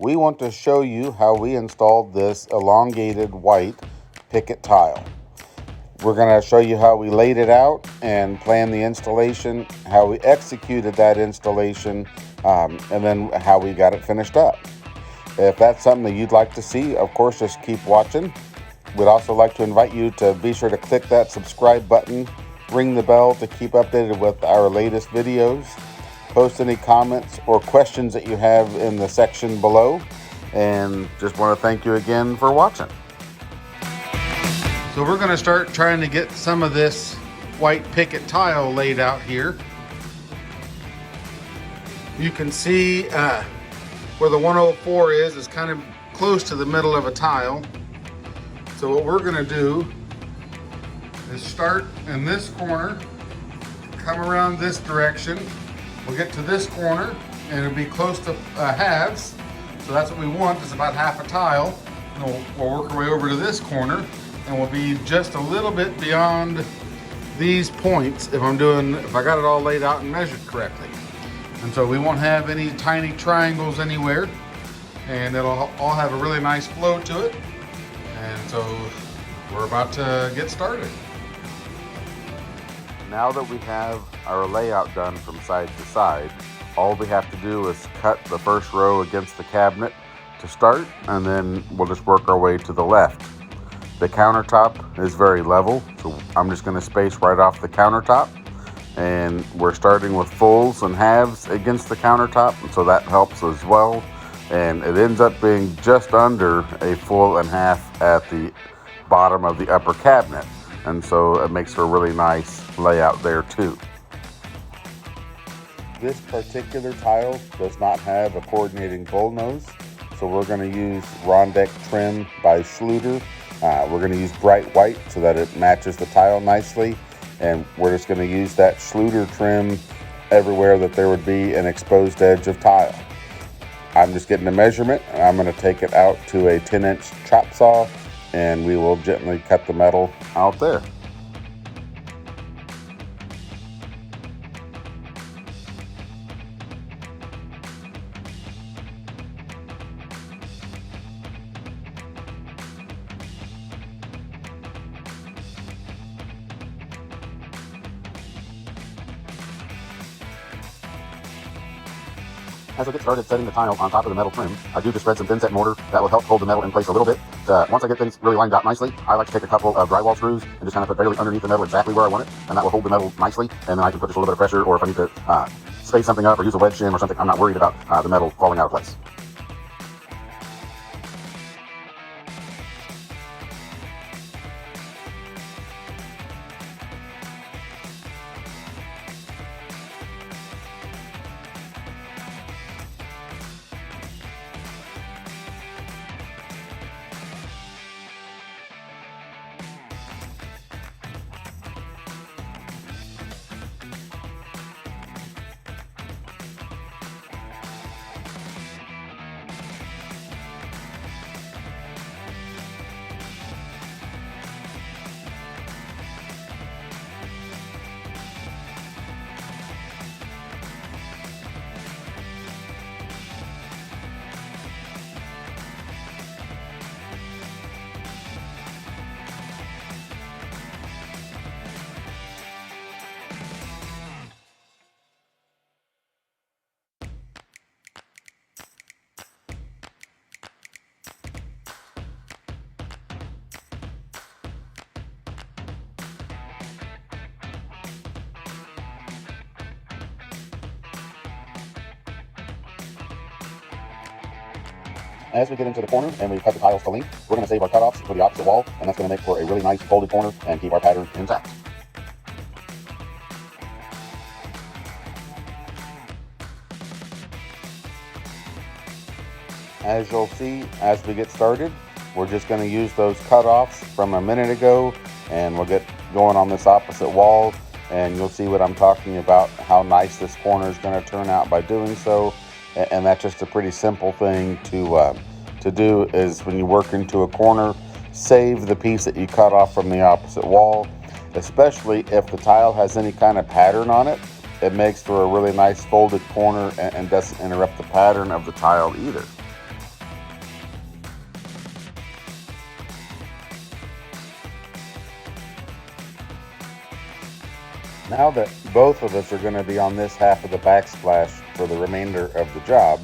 we want to show you how we installed this elongated white picket tile. We're going to show you how we laid it out and planned the installation, how we executed that installation, and then how we got it finished up. If that's something that you'd like to see, of course, just keep watching. We'd also like to invite you to be sure to click that subscribe button, ring the bell to keep updated with our latest videos. Post any comments or questions that you have in the section below. And just want to thank you again for watching. So we're going to start trying to get some of this white picket tile laid out here. You can see where the 104 is kind of close to the middle of a tile. So what we're going to do is start in this corner, come around this direction. We'll get to this corner and it'll be close to halves. So that's what we want, is about half a tile. And we'll work our way over to this corner and we'll be just a little bit beyond these points if I got it all laid out and measured correctly. And so we won't have any tiny triangles anywhere, and it'll all have a really nice flow to it. And so we're about to get started. Now that we have our layout done from side to side, all we have to do is cut the first row against the cabinet to start, and then we'll just work our way to the left. The countertop is very level, so I'm just going to space right off the countertop. And we're starting with fulls and halves against the countertop, and so that helps as well. And it ends up being just under a full and half at the bottom of the upper cabinet. And so it makes for a really nice layout there too. This particular tile does not have a coordinating bull nose, so we're going to use Rondeck trim by Schluter. We're going to use bright white so that it matches the tile nicely. And we're just going to use that Schluter trim everywhere that there would be an exposed edge of tile. I'm just getting a measurement, and I'm going to take it out to a 10-inch chop saw, and we will gently cut the metal out there. As I get started setting the tile on top of the metal trim, I do just spread some thin set mortar that will help hold the metal in place a little bit. Once I get things really lined out nicely, I like to take a couple of drywall screws and just kind of put barely underneath the metal exactly where I want it, and that will hold the metal nicely. And then I can put just a little bit of pressure, or if I need to space something up or use a wedge shim or something, I'm not worried about the metal falling out of place. As we get into the corner and we cut the tiles to length, we're going to save our cutoffs for the opposite wall, and that's going to make for a really nice folded corner and keep our pattern intact. As you'll see, as we get started, we're just going to use those cutoffs from a minute ago, and we'll get going on this opposite wall, and you'll see what I'm talking about, how nice this corner is going to turn out by doing so. And that's just a pretty simple thing to do, is when you work into a corner, save the piece that you cut off from the opposite wall, especially if the tile has any kind of pattern on it. It makes for a really nice folded corner and doesn't interrupt the pattern of the tile either. Now that both of us are going to be on this half of the backsplash for the remainder of the job,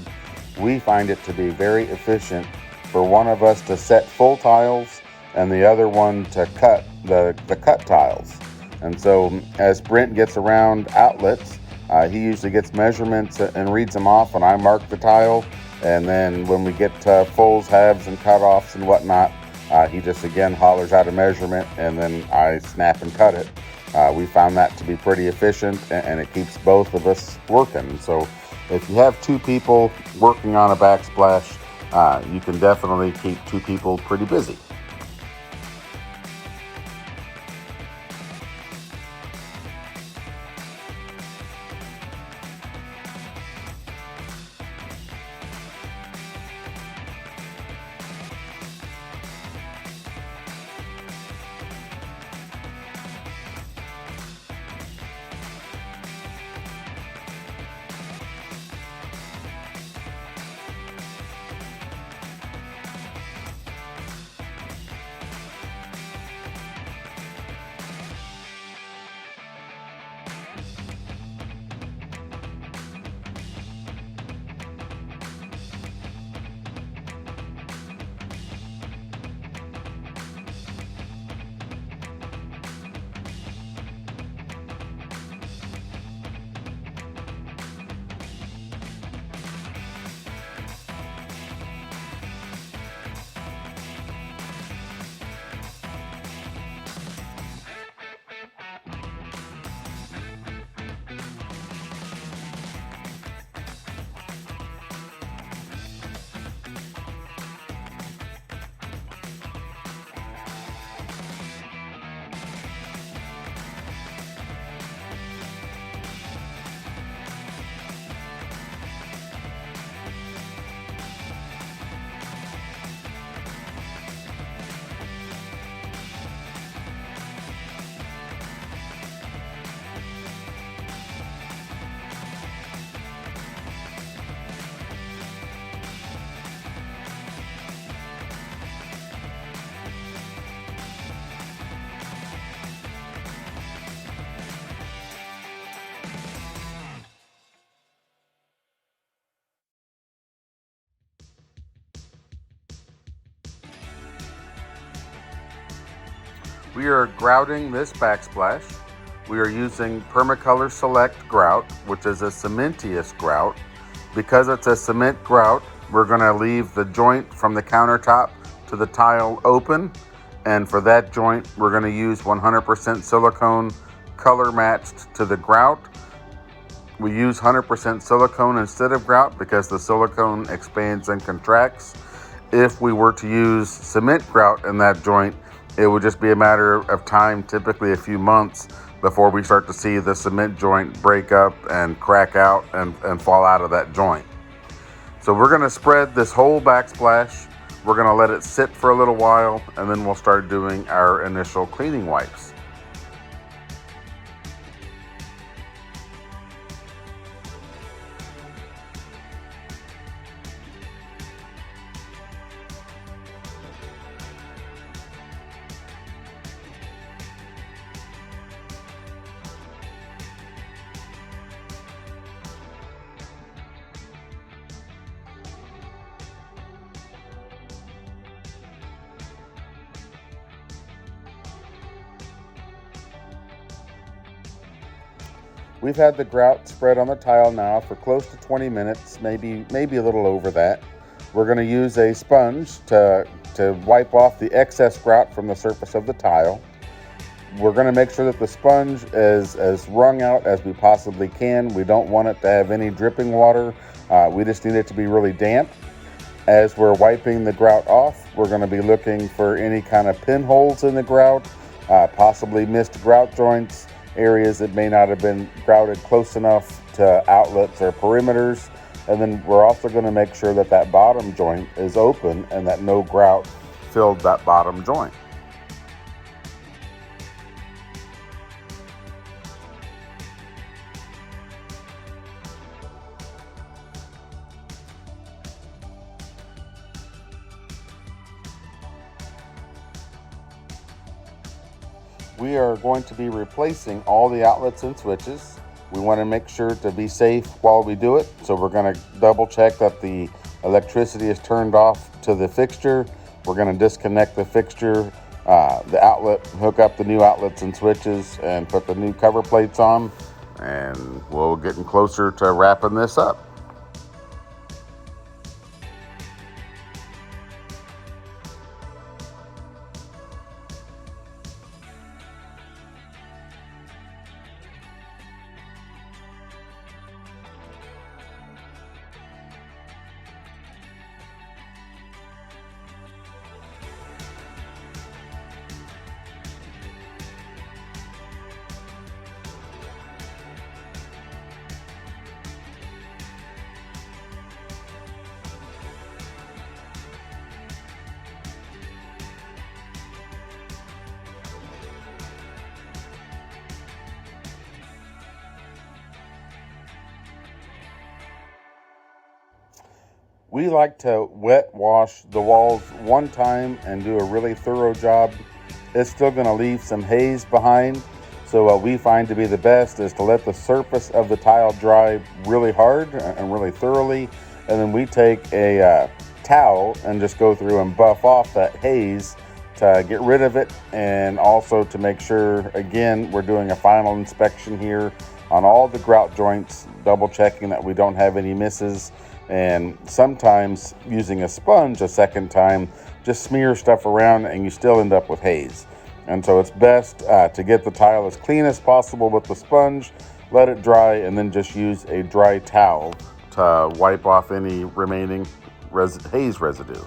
we find it to be very efficient for one of us to set full tiles and the other one to cut the cut tiles. And so as Brent gets around outlets, he usually gets measurements and reads them off, and I mark the tile. And then when we get to fulls, halves, and cutoffs and whatnot, he just again hollers out a measurement, and then I snap and cut it. We found that to be pretty efficient, and it keeps both of us working. So if you have two people working on a backsplash, you can definitely keep two people pretty busy. We are grouting this backsplash. We are using Permacolor Select grout, which is a cementitious grout. Because it's a cement grout, we're going to leave the joint from the countertop to the tile open. And for that joint, we're going to use 100% silicone color matched to the grout. We use 100% silicone instead of grout because the silicone expands and contracts. If we were to use cement grout in that joint, it would just be a matter of time, typically a few months, before we start to see the cement joint break up and crack out and fall out of that joint. So we're going to spread this whole backsplash. We're going to let it sit for a little while, and then we'll start doing our initial cleaning wipes. We've had the grout spread on the tile now for close to 20 minutes, maybe a little over that. We're going to use a sponge to wipe off the excess grout from the surface of the tile. We're going to make sure that the sponge is as wrung out as we possibly can. We don't want it to have any dripping water. We just need it to be really damp. As we're wiping the grout off, we're going to be looking for any kind of pinholes in the grout, possibly missed grout joints, areas that may not have been grouted close enough to outlets or perimeters. And then we're also going to make sure that that bottom joint is open and that no grout filled that bottom joint. We are going to be replacing all the outlets and switches. We want to make sure to be safe while we do it, so we're going to double check that the electricity is turned off to the fixture. We're going to disconnect the fixture, the outlet, hook up the new outlets and switches, and put the new cover plates on, and we'll getting closer to wrapping this up. We like to wet wash the walls one time and do a really thorough job. It's still going to leave some haze behind. So what we find to be the best is to let the surface of the tile dry really hard and really thoroughly. And then we take a towel and just go through and buff off that haze to get rid of it. And also to make sure, again, we're doing a final inspection here on all the grout joints, double checking that we don't have any misses. And sometimes using a sponge a second time, just smear stuff around and you still end up with haze. And so it's best to get the tile as clean as possible with the sponge, let it dry, and then just use a dry towel to wipe off any remaining haze residue.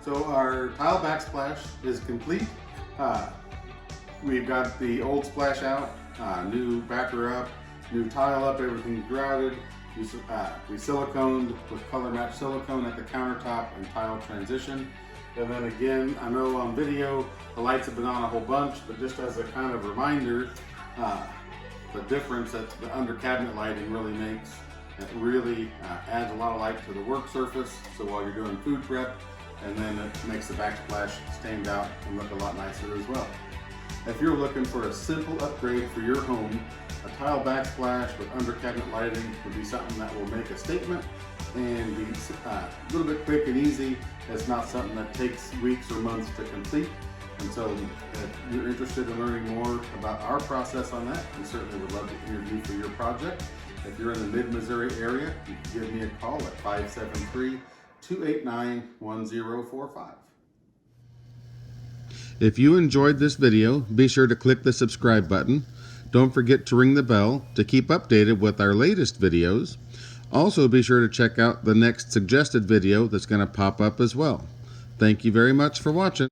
So our tile backsplash is complete. We've got the old splash out, new backer up, new tile up, everything's grouted. We siliconed with color match silicone at the countertop and tile transition. And then again, I know on video the lights have been on a whole bunch, but just as a kind of reminder, the difference that the under cabinet lighting really makes. It really adds a lot of light to the work surface. So while you're doing food prep, and then it makes the backsplash stand out and look a lot nicer as well. If you're looking for a simple upgrade for your home, a tile backsplash with under cabinet lighting would be something that will make a statement and be a little bit quick and easy. It's not something that takes weeks or months to complete. And so if you're interested in learning more about our process on that, we certainly would love to interview for your project. If you're in the mid-Missouri area, you can give me a call at 573-289-1045. If you enjoyed this video, be sure to click the subscribe button. Don't forget to ring the bell to keep updated with our latest videos. Also, be sure to check out the next suggested video that's going to pop up as well. Thank you very much for watching.